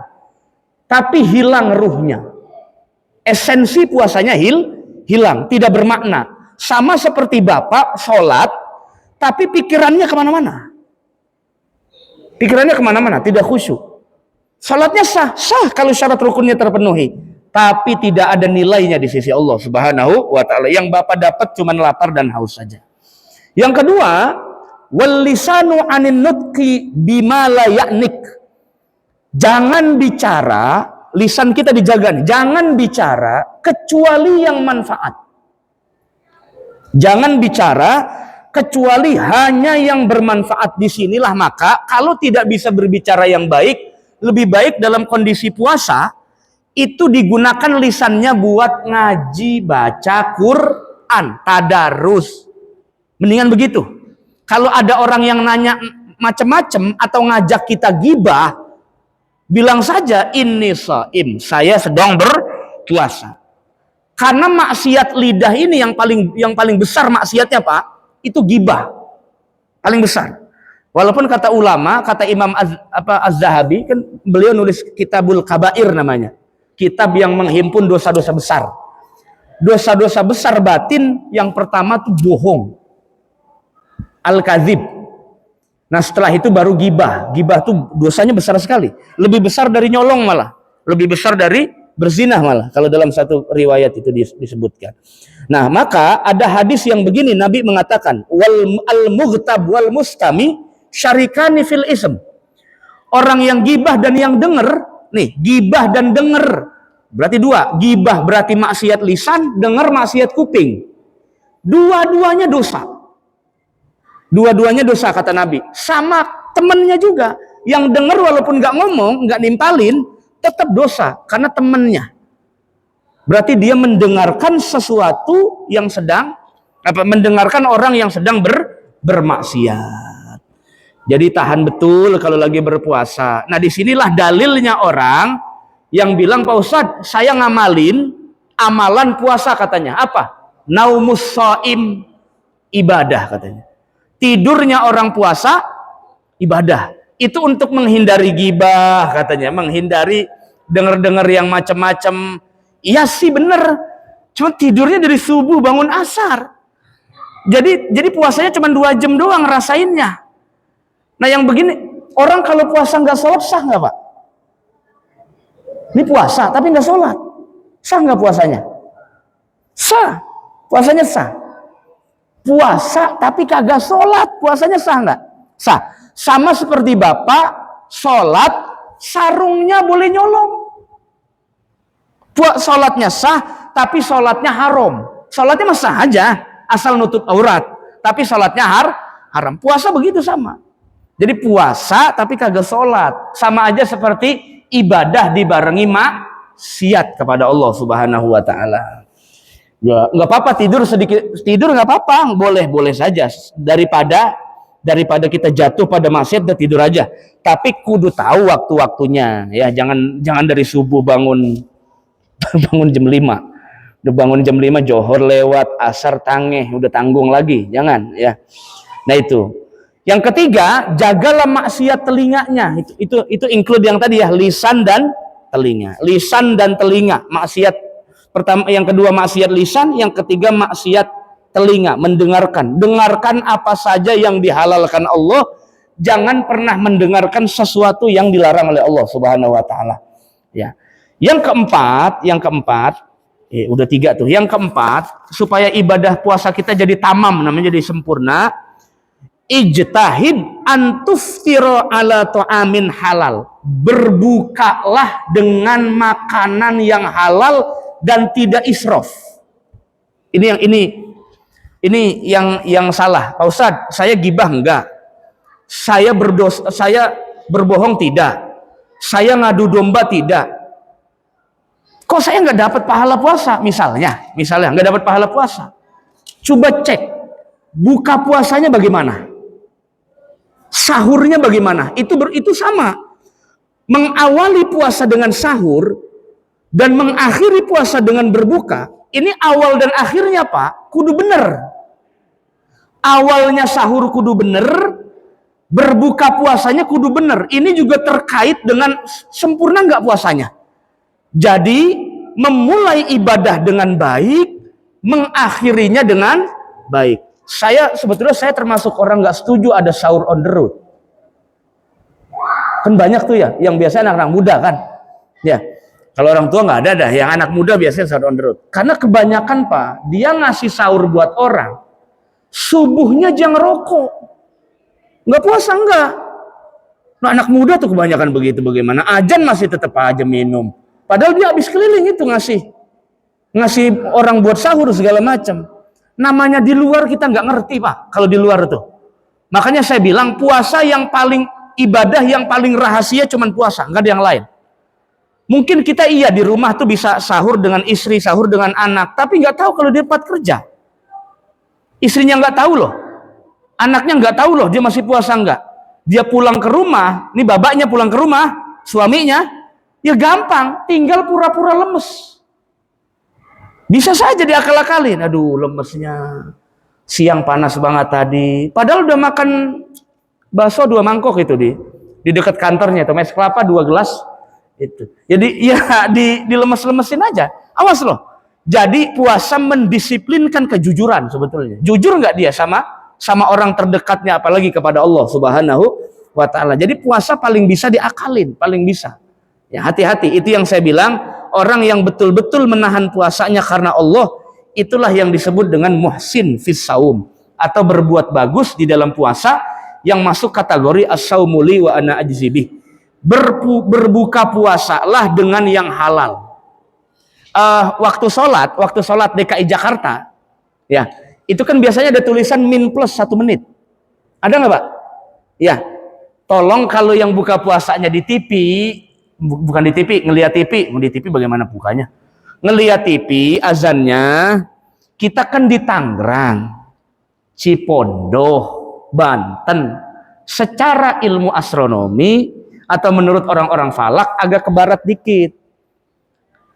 Tapi hilang ruhnya. Esensi puasanya hilang, tidak bermakna. Sama seperti bapak sholat, tapi pikirannya kemana-mana. Pikirannya kemana-mana, tidak khusyuk. Salatnya sah kalau syarat rukunnya terpenuhi, tapi tidak ada nilainya di sisi Allah Subhanahu wa taala. Yang Bapak dapat cuma lapar dan haus saja. Yang kedua, wal lisanu anin nutqi bima la ya'nik. Jangan bicara, lisan kita dijaga nih. Jangan bicara kecuali yang manfaat. Jangan bicara kecuali hanya yang bermanfaat. Disinilah maka kalau tidak bisa berbicara yang baik, lebih baik dalam kondisi puasa itu digunakan lisannya buat ngaji, baca Quran, tadarus. Mendingan begitu. Kalau ada orang yang nanya macam-macam atau ngajak kita gibah, bilang saja inni shaim, saya sedang berpuasa. Karena maksiat lidah ini yang paling besar maksiatnya Pak, itu gibah. Paling besar. Walaupun kata ulama, kata Imam Az-Zahabi, kan beliau nulis Kitabul Kabair namanya. Kitab yang menghimpun dosa-dosa besar. Dosa-dosa besar batin yang pertama tuh bohong. Al-Kadzib. Nah setelah itu baru gibah. Gibah tuh dosanya besar sekali. Lebih besar dari nyolong malah. Lebih besar dari berzinah malah. Kalau dalam satu riwayat itu disebutkan. Nah maka ada hadis yang begini. Nabi mengatakan, al-mughtab wal mustami syarikani fil ism. Orang yang gibah dan yang denger, nih, gibah dan denger berarti 2. Gibah berarti maksiat lisan, denger maksiat kuping. Dua-duanya dosa. Dua-duanya dosa kata Nabi. Sama temennya juga. Yang dengar walaupun nggak ngomong, nggak nimpalin, tetap dosa karena temennya. Berarti dia mendengarkan sesuatu yang sedang mendengarkan orang yang sedang bermaksiat. Jadi tahan betul kalau lagi berpuasa. Nah, disinilah dalilnya orang yang bilang, Pak Ustadz, saya ngamalin amalan puasa katanya. Apa? Naumus shaim, ibadah katanya. Tidurnya orang puasa ibadah. Itu untuk menghindari gibah katanya, menghindari dengar-dengar yang macam-macam. Iya sih bener. Cuma tidurnya dari subuh bangun asar. Jadi puasanya cuma 2 jam doang rasainnya. Nah yang begini, orang kalau puasa nggak sholat sah nggak Pak? Ini puasa tapi nggak sholat, sah nggak puasanya? Sah, puasanya sah. Puasa tapi kagak sholat, puasanya sah nggak? Sah. Sama seperti Bapak sholat, sarungnya boleh nyolong. Sholatnya sah, tapi sholatnya haram. Sholatnya mah sah aja, asal nutup aurat. Tapi sholatnya haram. Puasa begitu sama. Jadi puasa tapi kagak sholat, sama aja seperti ibadah dibarengi maksiat kepada Allah Subhanahu Wa Taala. Ya nggak apa-apa tidur nggak apa-apa, boleh saja daripada kita jatuh pada maksiat dan tidur aja. Tapi kudu tahu waktu-waktunya ya, jangan dari subuh bangun jam 5. Udah bangun jam 5 johor lewat, asar tangeh, udah tanggung lagi. Jangan ya. Nah itu. Yang ketiga, jagalah maksiat telinganya. Itu include yang tadi ya, lisan dan telinga. Lisan dan telinga, maksiat pertama, yang kedua maksiat lisan, yang ketiga maksiat telinga, mendengarkan. Dengarkan apa saja yang dihalalkan Allah, jangan pernah mendengarkan sesuatu yang dilarang oleh Allah Subhanahu wa taala. Ya. Yang keempat, udah 3 tuh. Yang keempat, supaya ibadah puasa kita jadi tamam, namanya jadi sempurna, ijtahid antuftiro ala ta'amin halal. Berbukalah dengan makanan yang halal dan tidak israf. Ini yang salah. Pak Ustadz, saya gibah enggak? Saya berbohong tidak? Saya ngadu domba tidak? Kok saya nggak dapat pahala puasa? Misalnya nggak dapat pahala puasa. Coba cek buka puasanya bagaimana, sahurnya bagaimana. Itu sama. Mengawali puasa dengan sahur dan mengakhiri puasa dengan berbuka. Ini awal dan akhirnya Pak, kudu bener. Awalnya sahur kudu bener, berbuka puasanya kudu bener. Ini juga terkait dengan sempurna nggak puasanya. Jadi memulai ibadah dengan baik, mengakhirinya dengan baik. Sebetulnya saya termasuk orang nggak setuju ada sahur on the road. Kan banyak tuh ya, yang biasanya anak-anak muda kan. Ya, kalau orang tua nggak ada dah. Yang anak muda biasanya sahur on the road. Karena kebanyakan Pak, dia ngasih sahur buat orang, subuhnya jangan rokok, nggak puasa nggak. Nah anak muda tuh kebanyakan begitu, bagaimana? Ajan masih tetap aja minum. Padahal dia habis keliling itu ngasih orang buat sahur segala macam. Namanya di luar kita nggak ngerti Pak. Kalau di luar itu, makanya saya bilang puasa yang paling ibadah yang paling rahasia cuman puasa, nggak ada yang lain. Mungkin kita di rumah tuh bisa sahur dengan istri, sahur dengan anak, tapi nggak tahu kalau dia tempat kerja. Istrinya nggak tahu loh, anaknya nggak tahu loh dia masih puasa nggak. Dia pulang ke rumah, nih babaknya pulang ke rumah, suaminya. Ya gampang, tinggal pura-pura lemes. Bisa saja diakal-akalin. Aduh lemesnya, siang panas banget tadi. Padahal udah makan bakso 2 mangkok itu di dekat kantornya itu, mes kelapa 2 gelas itu. Jadi ya dilemes-lemesin aja. Awas loh. Jadi puasa mendisiplinkan kejujuran sebetulnya. Jujur nggak dia sama orang terdekatnya, apalagi kepada Allah Subhanahu wa taala. Jadi puasa paling bisa diakalin, paling bisa. Ya, hati-hati, itu yang saya bilang, orang yang betul-betul menahan puasanya karena Allah, itulah yang disebut dengan muhsin fis saum, atau berbuat bagus di dalam puasa, yang masuk kategori as-saumuli wa ana ajzibih. Berbuka puasalah dengan yang halal. Waktu sholat DKI Jakarta, ya, itu kan biasanya ada tulisan min plus 1 menit. Ada nggak Pak? Ya, tolong kalau yang buka puasanya di TV, bukan di TV, ngelihat TV, mau di TV bagaimana bukanya? Ngelihat TV, azannya, kita kan di Tangerang, Cipondoh, Banten, secara ilmu astronomi atau menurut orang-orang falak agak ke barat dikit.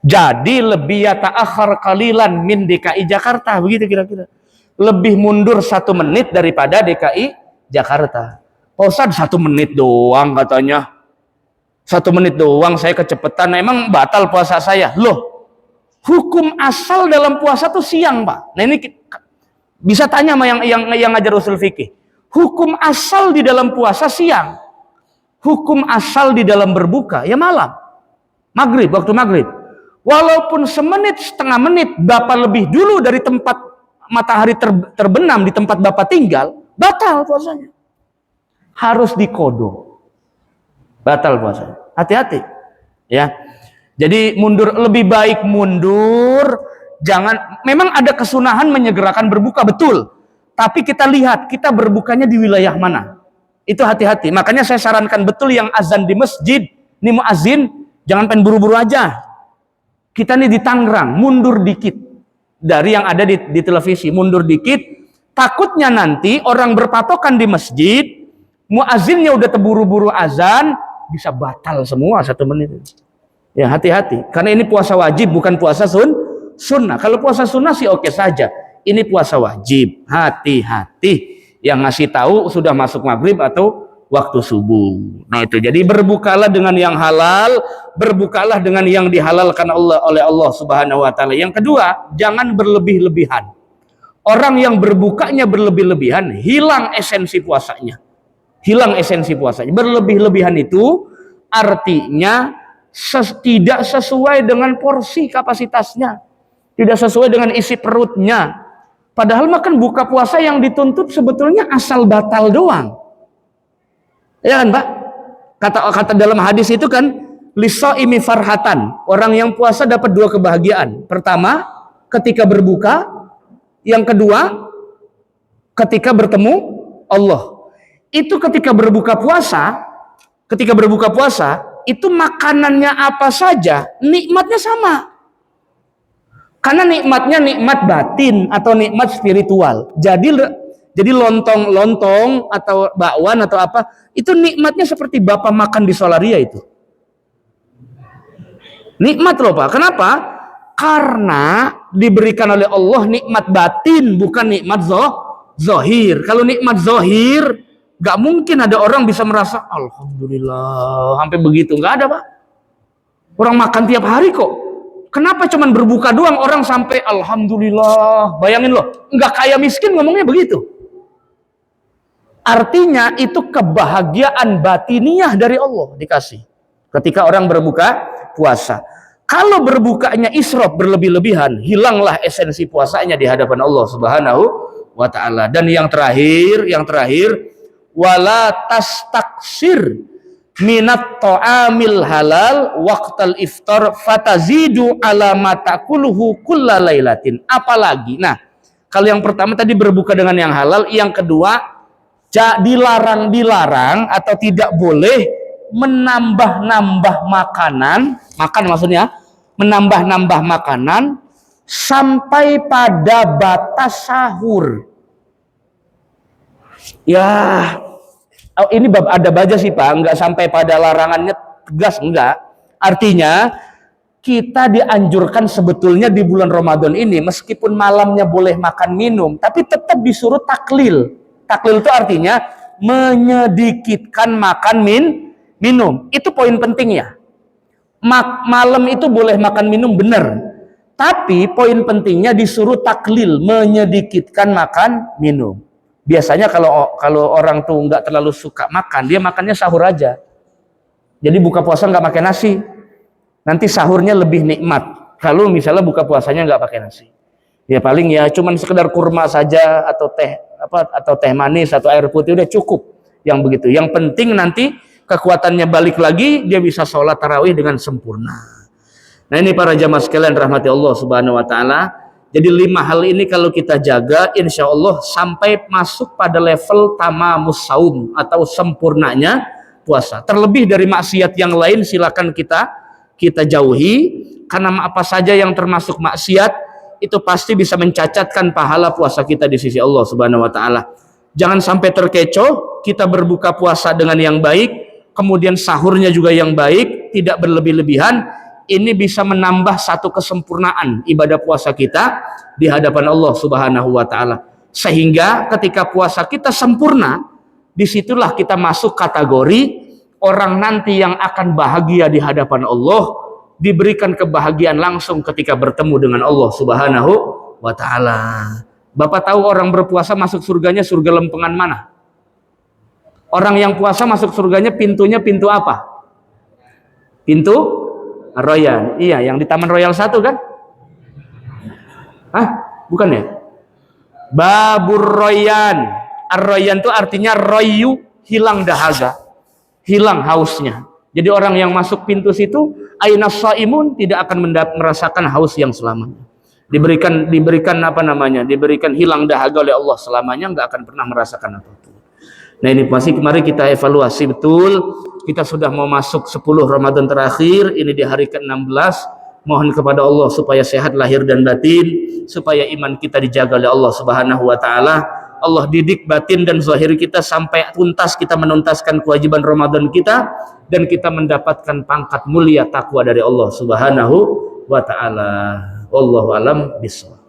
Jadi lebih yata'akhir qalilan min DKI Jakarta, begitu kira-kira. Lebih mundur 1 menit daripada DKI Jakarta. Pak Ustadz 1 menit doang katanya. 1 menit doang saya kecepatan, emang batal puasa saya. Loh, hukum asal dalam puasa tuh siang Pak. Nah ini bisa tanya sama yang ngajar usul fikih. Hukum asal di dalam puasa siang. Hukum asal di dalam berbuka ya malam. Maghrib, waktu maghrib. Walaupun semenit, setengah menit Bapak lebih dulu dari tempat matahari terbenam di tempat Bapak tinggal, batal puasanya. Harus dikodo. Batal puasanya. Hati-hati. Ya. Jadi mundur, lebih baik mundur. Jangan, memang ada kesunahan menyegerakan berbuka, betul. Tapi kita lihat, kita berbukanya di wilayah mana. Itu hati-hati. Makanya saya sarankan betul yang azan di masjid, ini muazin, jangan pengen buru-buru aja. Kita nih di Tangerang, mundur dikit dari yang ada di televisi, mundur dikit. Takutnya nanti orang berpatokan di masjid, muazinnya udah terburu-buru azan, bisa batal semua 1 menit. Ya hati-hati, karena ini puasa wajib, bukan puasa sunnah. Kalau puasa sunnah sih oke saja. Ini puasa wajib, hati-hati. Yang ngasih tahu sudah masuk maghrib atau waktu subuh. Nah itu, jadi berbukalah dengan yang halal, berbukalah dengan yang dihalalkan oleh Allah Subhanahu wa taala. Yang kedua, jangan berlebih-lebihan. Orang yang berbukanya berlebih-lebihan, hilang esensi puasanya. Hilang esensi puasanya. Berlebih-lebihan itu artinya tidak sesuai dengan porsi kapasitasnya. Tidak sesuai dengan isi perutnya. Padahal makan buka puasa yang dituntut sebetulnya asal batal doang. Ya kan Pak? Kata dalam hadis itu kan, lisaimi farhatan. Orang yang puasa dapat 2 kebahagiaan. Pertama, ketika berbuka. Yang kedua, ketika bertemu Allah. Itu ketika berbuka puasa, itu makanannya apa saja, nikmatnya sama. Karena nikmatnya nikmat batin atau nikmat spiritual. Jadi lontong atau bakwan atau apa, itu nikmatnya seperti Bapak makan di Solaria itu. Nikmat loh Pak. Kenapa? Karena diberikan oleh Allah nikmat batin, bukan nikmat zohir. Kalau nikmat zohir, gak mungkin ada orang bisa merasa alhamdulillah sampai begitu. Gak ada Pak. Orang makan tiap hari kok. Kenapa cuman berbuka doang orang sampai alhamdulillah? Bayangin loh, nggak kaya miskin ngomongnya begitu. Artinya itu kebahagiaan batiniah dari Allah dikasih ketika orang berbuka puasa. Kalau berbukanya israf, berlebih-lebihan, hilanglah esensi puasanya di hadapan Allah Subhanahu wa taala. Dan yang terakhir, wala tastaksir minat ta'amil halal waqtal iftar fatazidu ala ma ta'kuluhu kullalailatin. Apalagi, nah, kalau yang pertama tadi berbuka dengan yang halal, yang kedua dilarang atau tidak boleh menambah-nambah makanan, menambah-nambah makanan sampai pada batas sahur. Ya, ini ada baja sih Pak, nggak sampai pada larangannya tegas, enggak. Artinya kita dianjurkan sebetulnya di bulan Ramadan ini, meskipun malamnya boleh makan minum, tapi tetap disuruh taklil. Taklil itu artinya menyedikitkan makan minum. Itu poin pentingnya. Malam itu boleh makan minum benar, tapi poin pentingnya disuruh taklil, menyedikitkan makan minum. Biasanya kalau orang tuh nggak terlalu suka makan, dia makannya sahur aja. Jadi buka puasa nggak pakai nasi, nanti sahurnya lebih nikmat. Kalau misalnya buka puasanya nggak pakai nasi, ya paling ya cuman sekedar kurma saja atau teh manis atau air putih udah cukup. Yang begitu. Yang penting nanti kekuatannya balik lagi, dia bisa sholat tarawih dengan sempurna. Nah ini para jamaah sekalian rahmati Allah Subhanahu Wa Taala. Jadi 5 hal ini kalau kita jaga, insya Allah sampai masuk pada level tamamus saum atau sempurnanya puasa. Terlebih dari maksiat yang lain silakan kita jauhi, karena apa saja yang termasuk maksiat itu pasti bisa mencacatkan pahala puasa kita di sisi Allah Subhanahu wa taala. Jangan sampai terkecoh, kita berbuka puasa dengan yang baik, kemudian sahurnya juga yang baik, tidak berlebih-lebihan. Ini bisa menambah satu kesempurnaan ibadah puasa kita di hadapan Allah Subhanahu wa taala. Sehingga ketika puasa kita sempurna, disitulah kita masuk kategori orang nanti yang akan bahagia di hadapan Allah, diberikan kebahagiaan langsung ketika bertemu dengan Allah Subhanahu wa taala. Bapak tahu orang berpuasa masuk surganya surga lempengan mana? Orang yang puasa masuk surganya pintunya pintu apa? Pintu Royal. Iya, yang di Taman Royal 1 kan? Hah? Bukan ya? Babur Royan. Ar-Royan itu artinya royu, hilang dahaga, hilang hausnya. Jadi orang yang masuk pintu situ, ainas shaimun, tidak akan merasakan haus yang selamanya. Diberikan apa namanya? Diberikan hilang dahaga oleh Allah selamanya, nggak akan pernah merasakan apapun. Nah ini masih kemarin kita evaluasi betul. Kita sudah mau masuk 10 Ramadan terakhir, ini di hari ke-16. Mohon kepada Allah supaya sehat lahir dan batin, supaya iman kita dijaga oleh Allah Subhanahu wa taala. Allah didik batin dan zahir kita sampai tuntas kita menuntaskan kewajiban Ramadan kita, dan kita mendapatkan pangkat mulia takwa dari Allah Subhanahu wa taala. Wallahu alam bishawab.